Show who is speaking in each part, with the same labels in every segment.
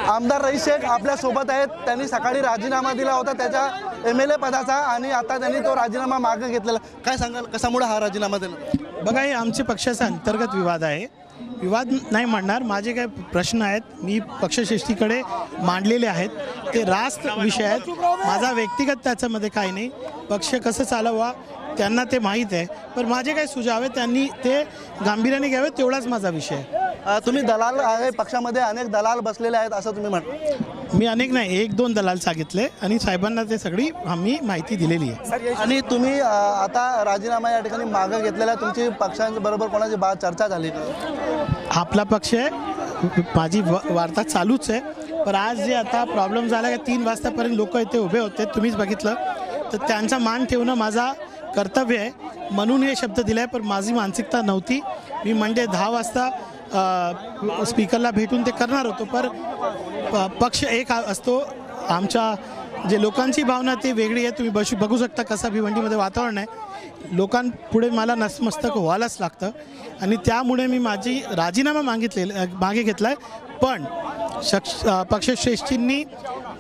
Speaker 1: आमदार रईस शेख आपल्या सोबत आहेत। त्यांनी सकाळी राजीनामा दिला होता त्याच्या MLA पदाचा आणि आता त्यांनी तो राजीनामा मागे घेतलेला। काय सांगाल कशामुळे हा राजीनामा दिला?
Speaker 2: बघा, हे आमचे पक्षाचा अंतर्गत विवाद आहे। विवाद नाही म्हणणार, माझे काही प्रश्न आहेत मी पक्षश्रेष्ठीकडे मांडलेले आहेत, ते रास्त विषय आहेत। माझा व्यक्तिगत त्याच्यामध्ये काही नाही, पक्ष कसं चालवा त्यांना ते माहीत आहे, पण माझे काही सुझाव आहेत त्यांनी ते गांभीर्याने घ्यावे, तेवढाच माझा विषय आहे।
Speaker 1: तुम्ही दलाल आहे, पक्षामध्ये अनेक दलाल बसलेले आहेत असं तुम्ही म्हणता?
Speaker 2: मी अनेक नाही, 1-2 दलाल सांगितले आणि साहेबांना ते सगळी आम्ही माहिती दिलेली आहे।
Speaker 1: आणि तुम्ही आता राजीनामा या ठिकाणी मागे घेतलेला, तुमची पक्षांबरोबर कोणाची चर्चा झाली?
Speaker 2: आपला पक्ष आहे, माझी वार्ता चालूच आहे, पण आज जे आता प्रॉब्लेम झाला की 3 वाजतापर्यंत लोक इथे उभे होते, तुम्हीच बघितलं, तर त्यांचा मान ठेवणं माझा कर्तव्य आहे म्हणून हे शब्द दिला आहे। पण माझी मानसिकता नव्हती, मी म्हणजे 10 वाजता स्पीकरला भेटून ते करणार होतो, पर पक्ष एक असतो, आमच्या जे लोकांची भावना ती वेगळी आहे। तुम्ही बघू शकता कसं भिवंडीमध्ये वातावरण आहे, लोकांपुढे मला नतमस्तक व्हायलाच लागतं आणि त्यामुळे मी माझी राजीनामा मागे घेतला आहे। पण पक्षश्रेष्ठींनी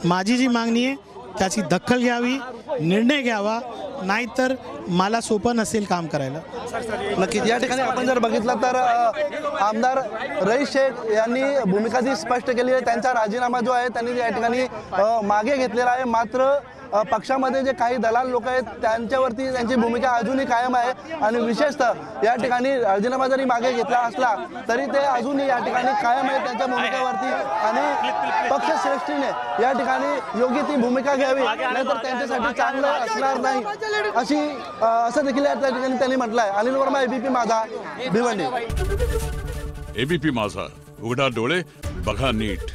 Speaker 2: माझी जी मागणी आहे त्याची दखल घ्यावी, निर्णय घ्यावा, नाहीतर मला सोपं नसेल काम करायला।
Speaker 1: नक्कीच या ठिकाणी आपण जर बघितलं तर आमदार रईस शेख यांनी भूमिका जी स्पष्ट केली आहे, त्यांचा राजीनामा जो आहे त्यांनी या ठिकाणी मागे घेतलेला आहे। मात्र पक्षामध्ये जे काही दलाल लोक आहेत त्यांच्यावरती त्यांची भूमिका अजूनही कायम आहे आणि विशेषतः या ठिकाणी राजीनामा जरी मागे घेतला असला तरी ते अजूनही या ठिकाणी कायम आहे त्यांच्या भूमिकेवरती आणि पक्षश्रेष्ठीने या ठिकाणी योग्य ती भूमिका घ्यावी, नाहीतर त्यांच्यासाठी चांगलं असणार नाही असं देखील या ठिकाणी त्यांनी म्हटलं आहे। अनिल वर्मा, ABP माझा, भिवंडी।
Speaker 3: ABP माझा, उघडा डोळे बघा नीट।